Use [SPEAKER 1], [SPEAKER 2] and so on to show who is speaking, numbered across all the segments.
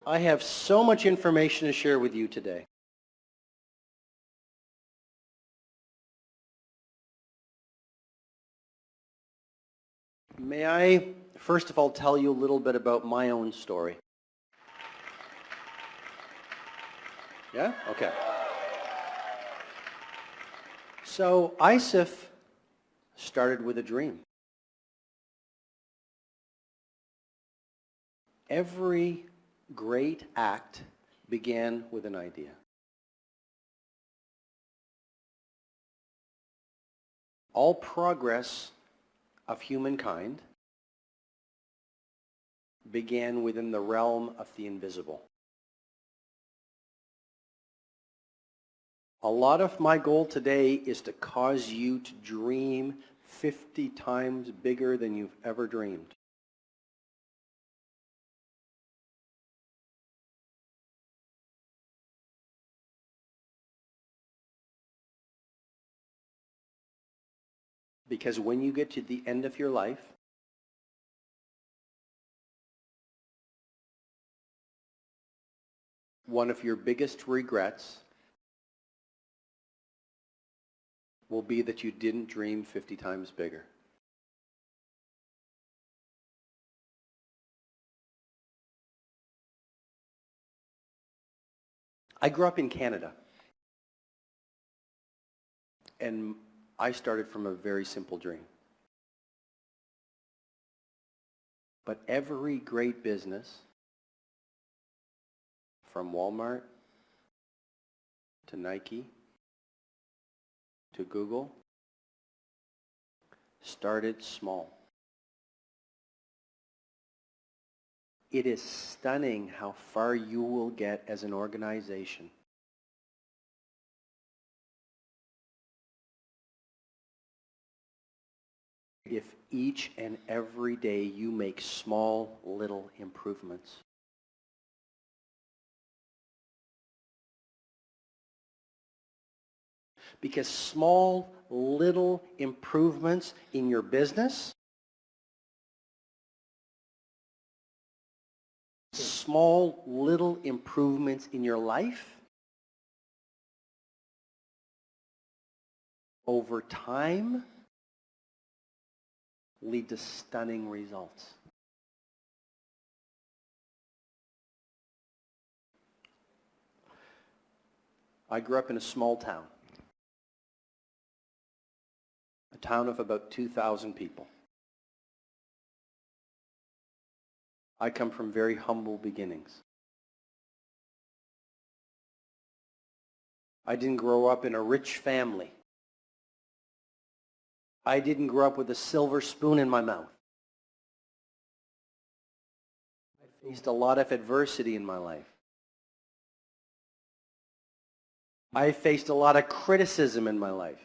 [SPEAKER 1] I have so much information to share with you today. May I, first of all, tell you a little bit about my own story? Yeah? Okay. So ISIF started with a dream. Every great act began with an idea. All progress of humankind began within the realm of the invisible. A lot of my goal today is to cause you to dream 50 times bigger than you've ever dreamed. Because when you get to the end of your life, one of your biggest regrets will be that you didn't dream 50 times bigger. I grew up in Canada, and I started from a very simple dream. But every great business, from Walmart to Nike to Google, started small. It is stunning how far you will get as an organization if each and every day you make small little improvements. Because small little improvements in your business, small little improvements in your life, over time, lead to stunning results. I grew up in a small town, a town of about 2,000 people. I come from very humble beginnings. I didn't grow up in a rich family. I didn't grow up with a silver spoon in my mouth. I faced a lot of adversity in my life. I faced a lot of criticism in my life.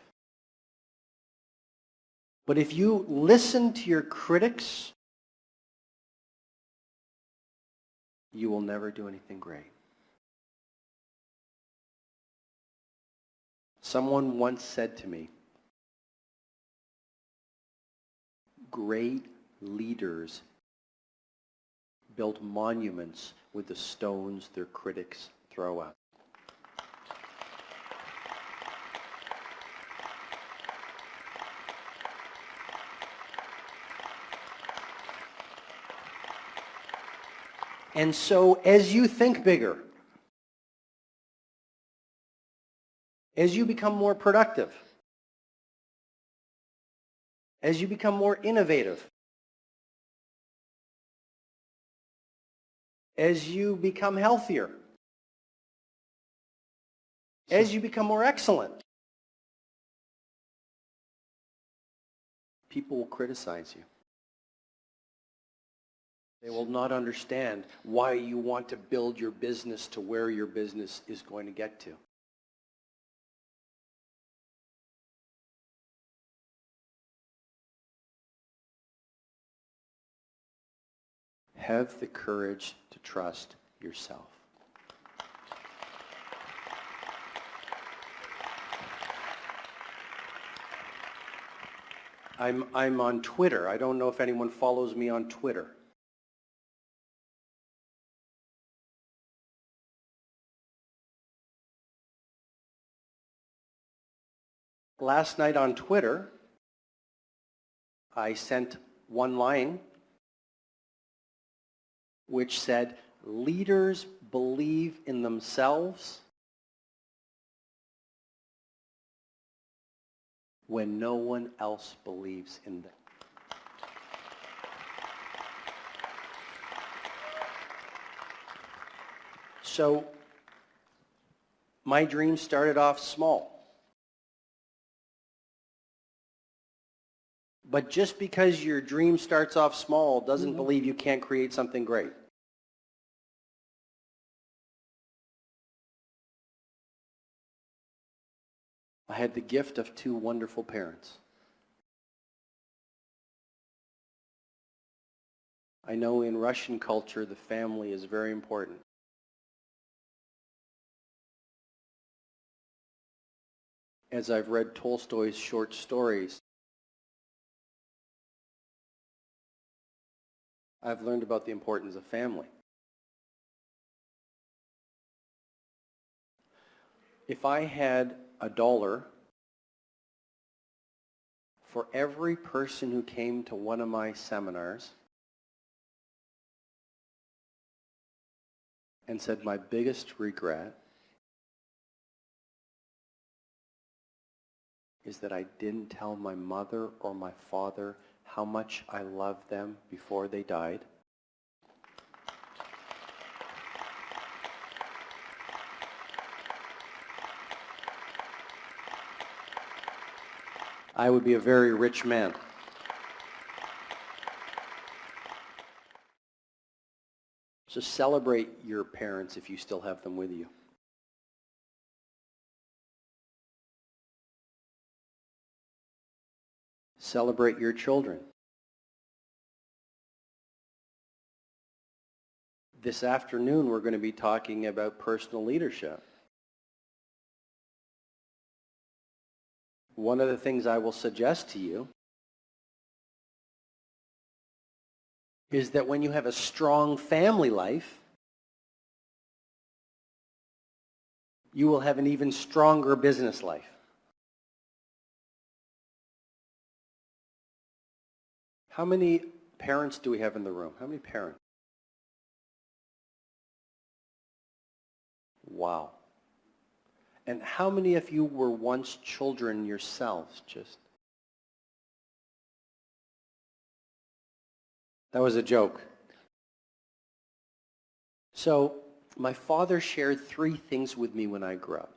[SPEAKER 1] But if you listen to your critics, you will never do anything great. Someone once said to me, great leaders build monuments with the stones their critics throw out. And so as you think bigger, as you become more productive, as you become more innovative, as you become healthier, as you become more excellent, people will criticize you. They will not understand why you want to build your business to where your business is going to get to. Have the courage to trust yourself. I'm on Twitter. I don't know if anyone follows me on Twitter. Last night on Twitter, I sent one line which said, leaders believe in themselves when no one else believes in them. So, my dream started off small. But just because your dream starts off small doesn't believe you can't create something great. I had the gift of two wonderful parents. I know in Russian culture the family is very important. As I've read Tolstoy's short stories, I've learned about the importance of family. If I had $1 for every person who came to one of my seminars and said, my biggest regret is that I didn't tell my mother or my father how much I loved them before they died, I would be a very rich man. So celebrate your parents if you still have them with you. Celebrate your children. This afternoon we're going to be talking about personal leadership. One of the things I will suggest to you is that when you have a strong family life, you will have an even stronger business life. How many parents do we have in the room? How many parents? Wow. And how many of you were once children yourselves? That was a joke. So, my father shared 3 things with me when I grew up.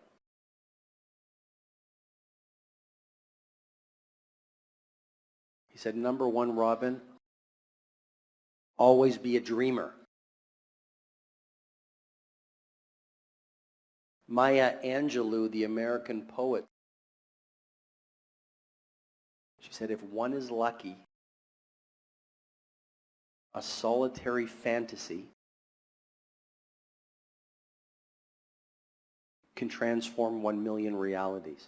[SPEAKER 1] He said, number 1, Robin, always be a dreamer. Maya Angelou, the American poet, she said, if one is lucky, a solitary fantasy can transform 1 million realities.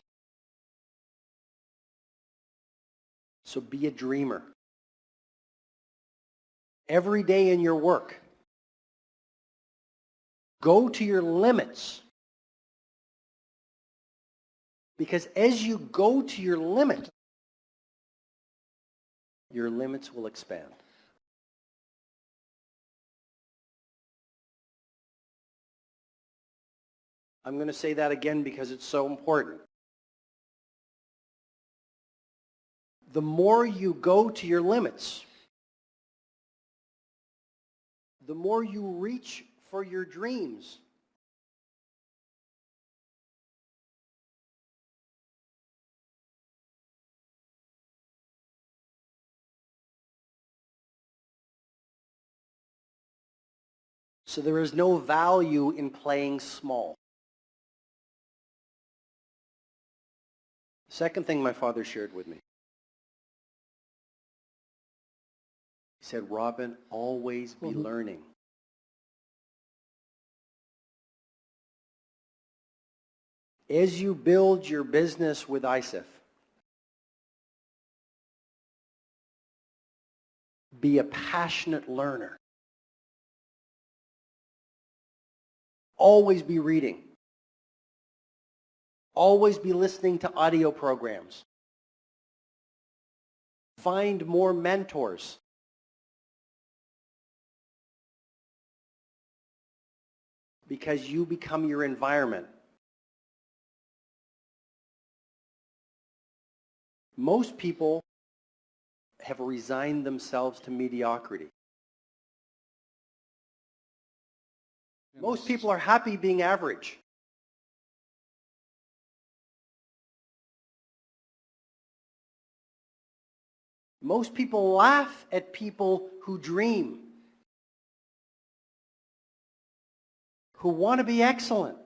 [SPEAKER 1] So be a dreamer. Every day in your work, go to your limits. Because as you go to your limits will expand. I'm going to say that again because it's so important. The more you go to your limits, the more you reach for your dreams. So there is no value in playing small. Second thing my father shared with me. He said, Robin, always be learning. As you build your business with ISIF, be a passionate learner. Always be reading. Always be listening to audio programs. Find more mentors. Because you become your environment. Most people have resigned themselves to mediocrity. Most people are happy being average. Most people laugh at people who dream, who want to be excellent,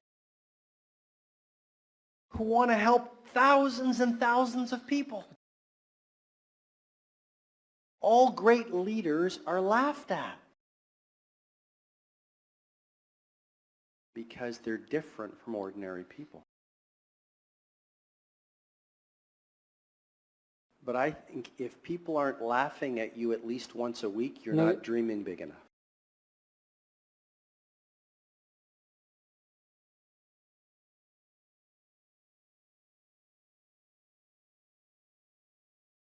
[SPEAKER 1] who want to help thousands and thousands of people. All great leaders are laughed at because they're different from ordinary people. But I think if people aren't laughing at you at least once a week, you're not dreaming big enough.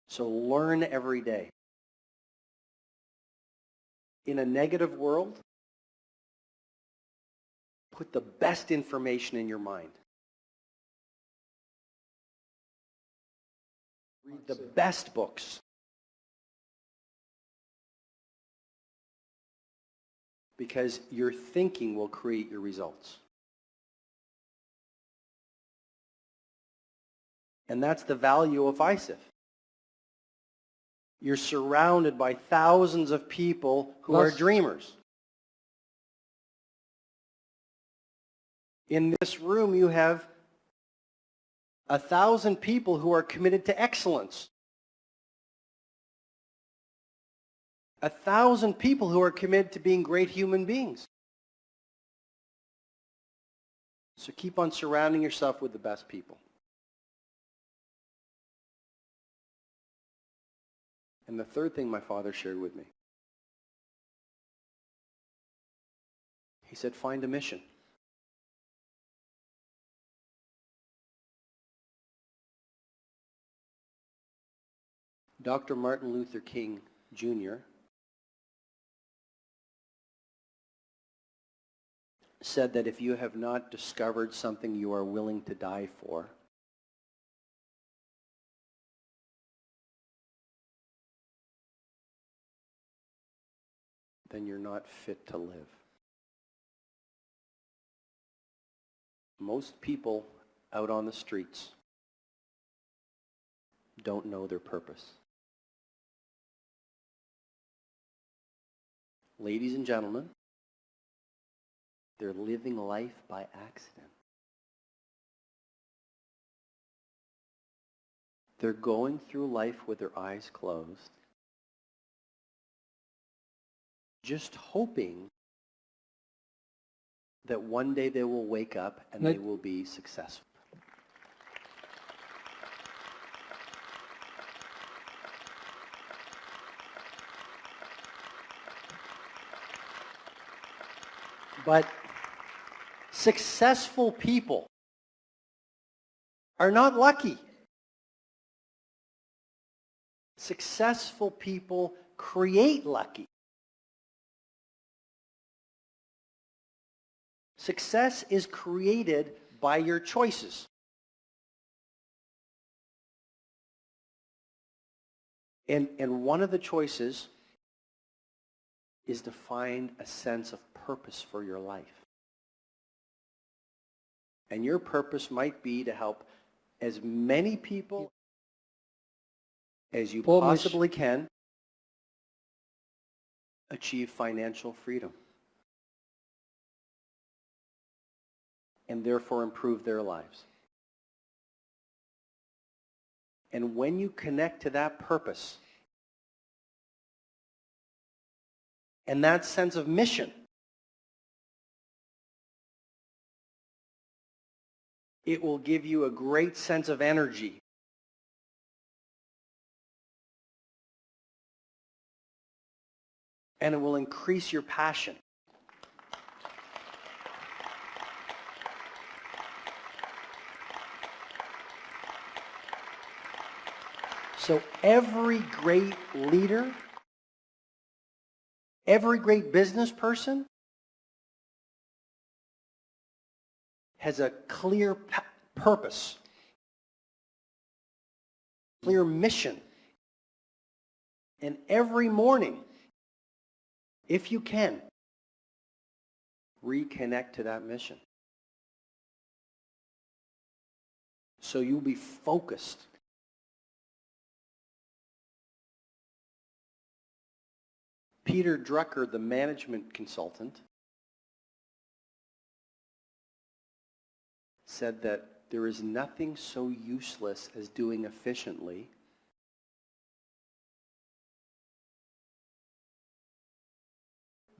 [SPEAKER 1] So learn every day. In a negative world, put the best information in your mind. Read the best books. Because your thinking will create your results. And that's the value of ISIF. You're surrounded by thousands of people who are dreamers. In this room, you have 1,000 people who are committed to excellence. 1,000 people who are committed to being great human beings. So keep on surrounding yourself with the best people. And the third thing my father shared with me, he said, find a mission. Dr. Martin Luther King Jr. said that if you have not discovered something you are willing to die for, then you're not fit to live. Most people out on the streets don't know their purpose. Ladies and gentlemen, they're living life by accident. They're going through life with their eyes closed, just hoping that one day they will wake up and they will be successful. But successful people are not lucky. Successful people create lucky. Success is created by your choices. And one of the choices is to find a sense of purpose for your life. And your purpose might be to help as many people as you possibly can achieve financial freedom and therefore improve their lives. And when you connect to that purpose and that sense of mission, it will give you a great sense of energy. And it will increase your passion. So every great leader, every great business person has a clear purpose, clear mission. And every morning, if you can, reconnect to that mission. So you'll be focused. Peter Drucker, the management consultant, said that there is nothing so useless as doing efficiently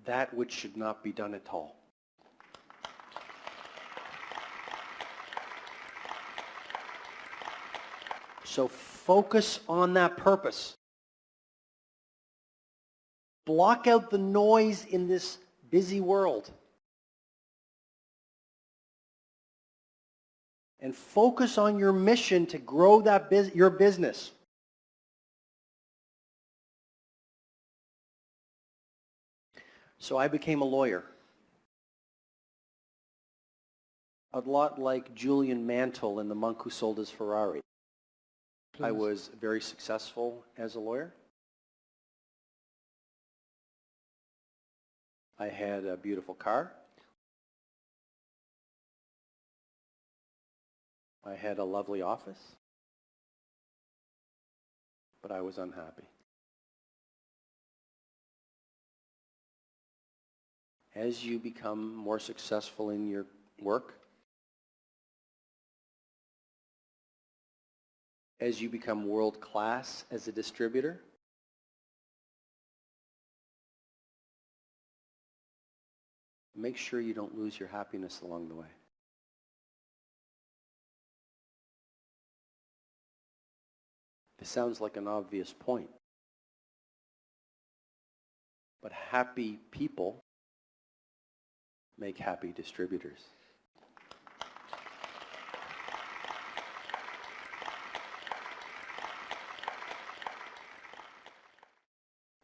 [SPEAKER 1] that which should not be done at all. So focus on that purpose. Block out the noise in this busy world. And focus on your mission to grow that your business. So I became a lawyer. A lot like Julian Mantle in The Monk Who Sold His Ferrari. I was very successful as a lawyer. I had a beautiful car. I had a lovely office. But I was unhappy. As you become more successful in your work, as you become world-class as a distributor, make sure you don't lose your happiness along the way. This sounds like an obvious point, but happy people make happy distributors.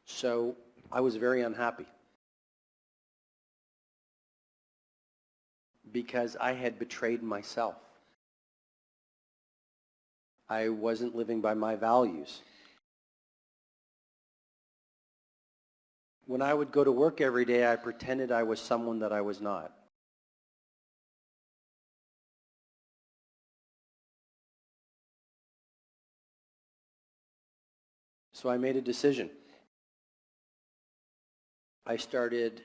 [SPEAKER 1] So I was very unhappy because I had betrayed myself. I wasn't living by my values. When I would go to work every day, I pretended I was someone that I was not. So I made a decision. I started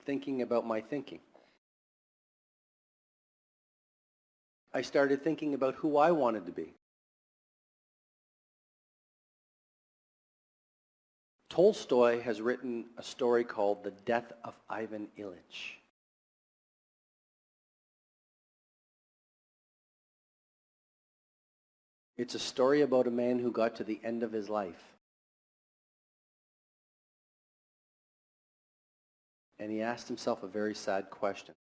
[SPEAKER 1] thinking about my thinking. I started thinking about who I wanted to be. Tolstoy has written a story called The Death of Ivan Ilyich. It's a story about a man who got to the end of his life. And he asked himself a very sad question.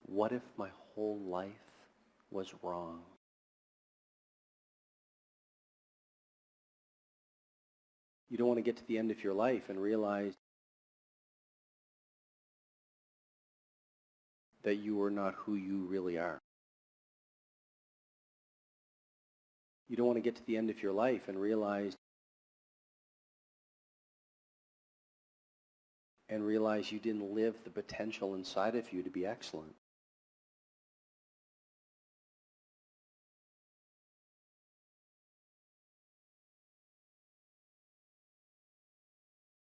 [SPEAKER 1] What if my whole life was wrong? You don't want to get to the end of your life and realize that you are not who you really are. You don't want to get to the end of your life and realize you didn't live the potential inside of you to be excellent.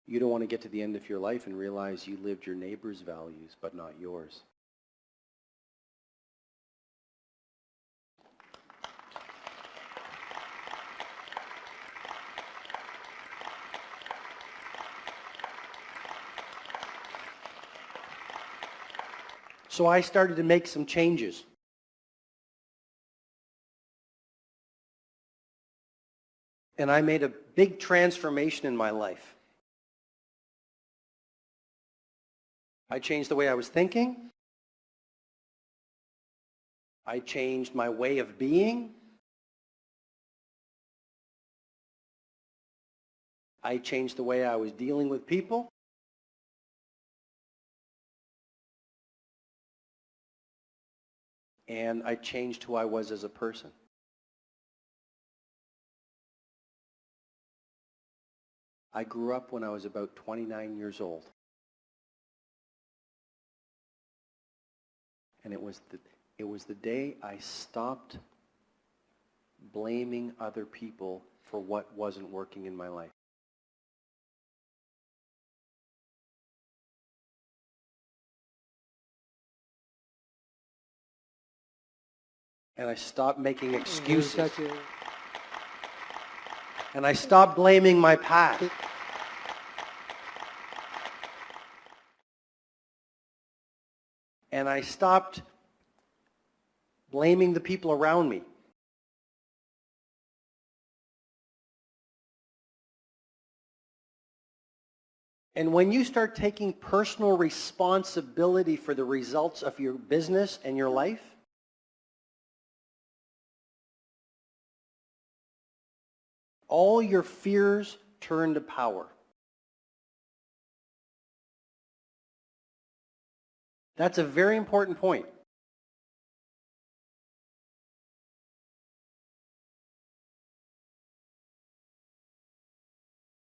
[SPEAKER 1] You don't want to get to the end of your life and realize you lived your neighbor's values, but not yours. So I started to make some changes. And I made a big transformation in my life. I changed the way I was thinking. I changed my way of being. I changed the way I was dealing with people. And I changed who I was as a person. I grew up when I was about 29 years old. And it was the day I stopped blaming other people for what wasn't working in my life. And I stopped making excuses. And I stopped blaming my past. And I stopped blaming the people around me. And when you start taking personal responsibility for the results of your business and your life, all your fears turn to power. That's a very important point.